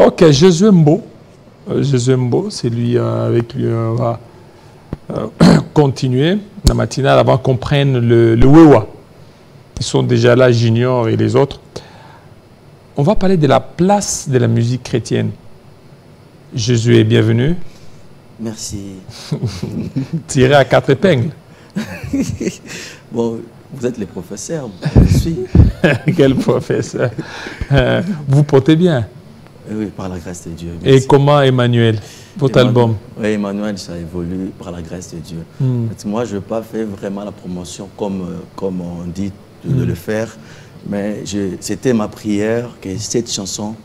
Ok, Jésus Mbo. Jésus Mbo, c'est lui, avec lui, on va continuer la matinale avant qu'on prenne le Wewa. Ils sont déjà là, Junior et les autres. On va parler de la place de la musique chrétienne. Jésus est bienvenu. Merci. Tiré à 4 épingles. Bon, vous êtes les professeurs, je suis. Quel professeur. Vous portez bien. Oui, par la grâce de Dieu. Merci. Et comment Emmanuel, votre album? Oui, Emmanuel, ça évolue par la grâce de Dieu. Moi, je n'ai pas fait vraiment la promotion comme on dit de le faire, mais c'était ma prière que cette chanson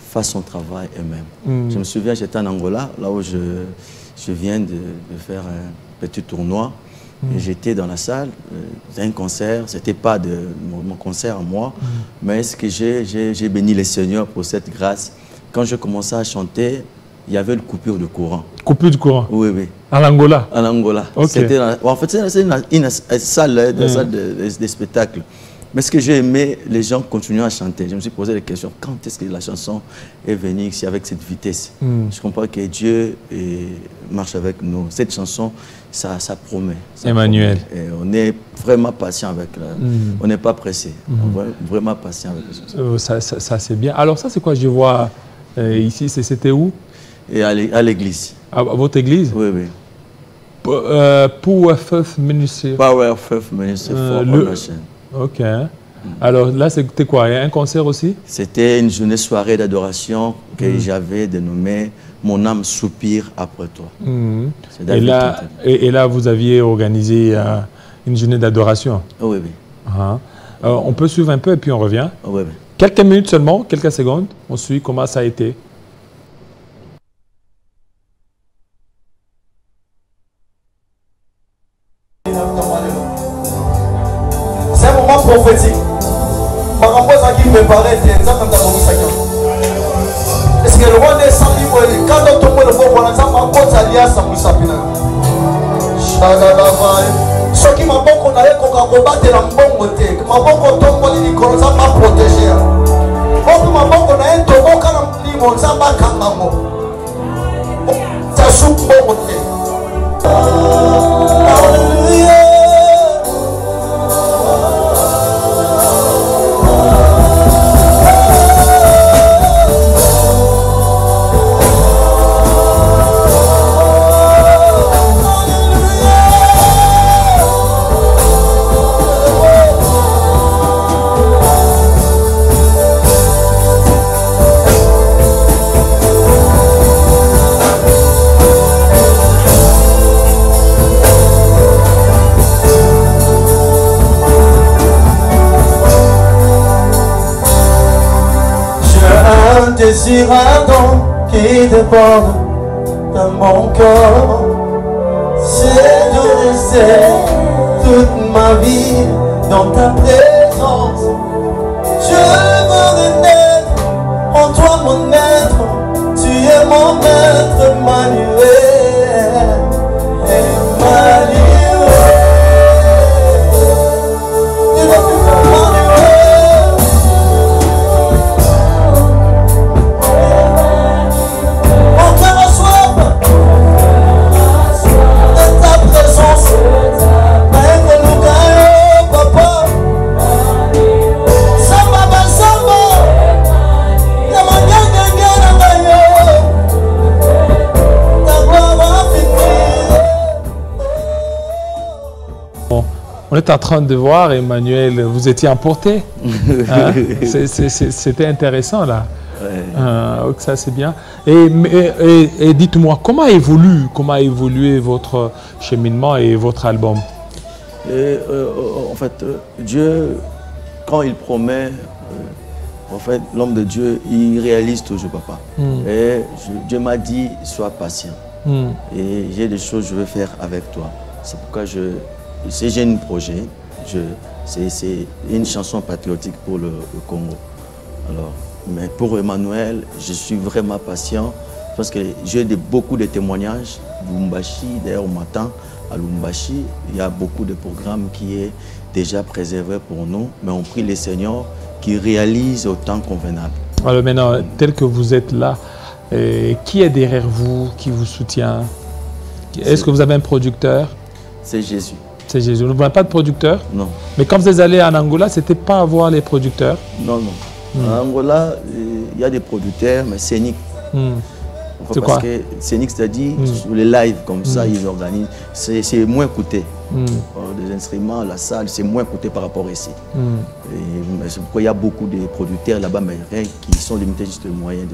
fasse son travail elle-même. Je me souviens, j'étais en Angola, là où je viens de faire un petit tournoi. Et j'étais dans la salle, un concert, ce n'était pas mon concert à moi, mais ce que j'ai béni le Seigneur pour cette grâce. Quand je commençais à chanter, il y avait une coupure de courant. Coupure de courant? Oui, oui. En Angola? En Angola. Okay. En fait, c'est une salle de spectacle. Mais ce que j'ai aimé, les gens continuaient à chanter. Je me suis posé la question, quand est-ce que la chanson est venue ici avec cette vitesse? Je comprends que Dieu marche avec nous. Cette chanson, ça promet. Ça Emmanuel. Promet. Et on est vraiment patient avec on n'est pas pressé. On est vraiment patient avec la chanson. Ça c'est bien. Alors ça, c'est quoi je vois ici? C'était où? Et à l'église. À votre église? Oui, oui. Power Faith Ministry. Power Faith Ministry for All Nations. Ok. Alors là, c'était quoi? Un concert aussi? C'était une journée soirée d'adoration que j'avais dénommée « Mon âme soupire après toi ». Et là, vous aviez organisé une journée d'adoration? Oui, oui. On peut suivre un peu et puis on revient? Oui, oui. Quelques minutes seulement, quelques secondes. On suit comment ça a été. C'est un moment prophétique. Par rapport à ce qui me paraît, est-ce que le roi est sans livre? Quand on tombe le bon, on a un alias à Moussapina. Ce qui m'a dit qu'on allait combattre la bonne côté, m'a dit qu'on tombe les Nicolas, ça m'a protégé. On m'a dit qu'on a un tombeau quand on dit mon samba kangamo. Ça soupe bon côté. Alléluia. Désir ardent qui déborde dans mon corps, c'est de rester toute ma vie dans ta présence. Je veux renaître en toi, mon être. Tu es mon maître, Emmanuel. Emmanuel. On est en train de voir, Emmanuel, vous étiez emporté. Hein? C'était intéressant, là. Ouais. Ça, c'est bien. Et dites-moi, comment a évolué votre cheminement et votre album? En fait, Dieu, quand il promet, en fait, l'homme de Dieu, il réalise toujours, papa. Et Dieu m'a dit, sois patient. Et j'ai des choses que je veux faire avec toi. C'est pourquoi si j'ai un projet, c'est une chanson patriotique pour le Congo. Alors, mais pour Emmanuel, je suis vraiment patient parce que j'ai beaucoup de témoignages. Lumbashi, d'ailleurs au matin, à Lumbashi, il y a beaucoup de programmes qui est déjà préservé pour nous, mais on prie les seigneurs qui réalisent au temps convenable. Alors maintenant, tel que vous êtes là, qui est derrière vous, qui vous soutient? Est-ce que vous avez un producteur? C'est Jésus. C'est Jésus. Vous n'avez pas de producteur? Non. Mais quand vous êtes allé en Angola, ce n'était pas avoir les producteurs? Non, non. En Angola, il y a des producteurs, mais scéniques. C'est quoi? Parce que scénique, c'est-à-dire sur les lives, comme ça, ils organisent. C'est moins coûté. Les instruments, la salle, c'est moins coûté par rapport ici. C'est pourquoi il y a beaucoup de producteurs là-bas, mais rien, qui sont limités juste aux moyens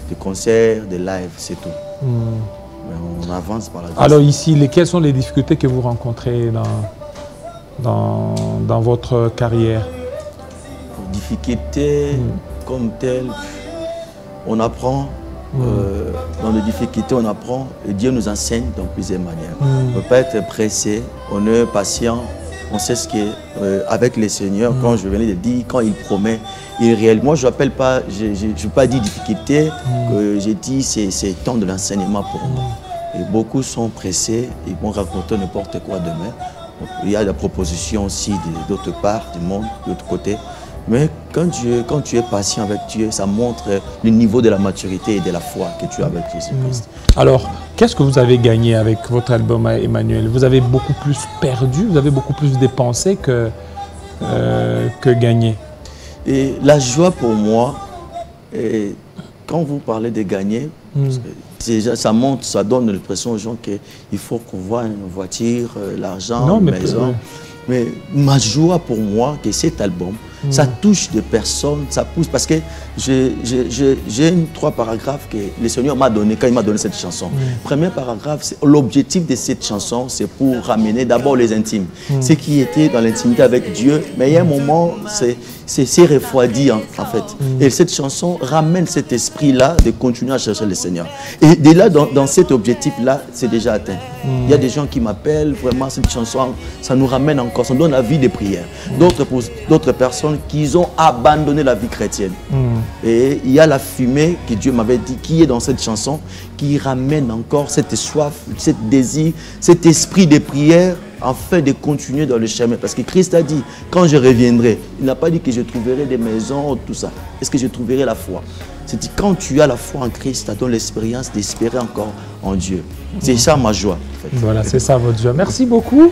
de concerts, de lives, c'est tout. Mais on avance par la grâce. Alors ici, quelles sont les difficultés que vous rencontrez dans votre carrière? Difficultés comme telles, on apprend. Dans les difficultés, on apprend et Dieu nous enseigne dans plusieurs manières. On ne peut pas être pressé, on est patient, on sait ce qui est avec le Seigneur. Quand je venais de dire, quand il promet, il est réel. Moi, je n'appelle pas, je ne pas dire difficulté, j'ai dit c'est temps de l'enseignement pour moi. Et beaucoup sont pressés, ils vont raconter n'importe quoi demain. Il y a des propositions aussi d'autre part du monde, de l'autre côté. Mais quand tu es patient avec Dieu, ça montre le niveau de la maturité et de la foi que tu as avec Jésus-Christ. Alors, qu'est-ce que vous avez gagné avec votre album Emmanuel? Vous avez beaucoup plus perdu, vous avez beaucoup plus dépensé que gagné. Et la joie pour moi, quand vous parlez de gagner, déjà, ça montre, ça donne l'impression aux gens qu'il faut qu'on voit une voiture, l'argent, une maison. Mais ma joie pour moi, que cet album, ça touche des personnes, ça pousse. Parce que j'ai 3 paragraphes que le Seigneur m'a donné quand il m'a donné cette chanson. Premier paragraphe, l'objectif de cette chanson, c'est pour ramener d'abord les intimes. Ceux qui étaient dans l'intimité avec Dieu, mais il y a un moment, c'est refroidi en fait. Et cette chanson ramène cet esprit-là de continuer à chercher le Seigneur. Et dès là, dans cet objectif-là, c'est déjà atteint. Il y a des gens qui m'appellent, vraiment cette chanson, ça nous ramène encore, ça nous donne la vie de prière. D'autres personnes qui ont abandonné la vie chrétienne. Et il y a la fumée que Dieu m'avait dit, qui est dans cette chanson, qui ramène encore cette soif, ce désir, cet esprit de prière, afin de continuer dans le chemin. Parce que Christ a dit, quand je reviendrai, il n'a pas dit que je trouverai des maisons, tout ça. Est-ce que je trouverai la foi? C'est dit, quand tu as la foi en Christ, tu as donc l'expérience d'espérer encore en Dieu. C'est ça ma joie. En fait. Voilà, c'est ça votre joie. Merci beaucoup,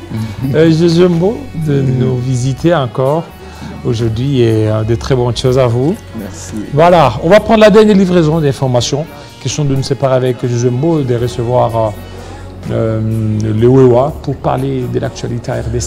Jumbo, de nous visiter encore aujourd'hui et de très bonnes choses à vous. Merci. Voilà, on va prendre la dernière livraison d'informations. Question de nous séparer avec Jumbo, de recevoir le Wewa pour parler de l'actualité à RDC.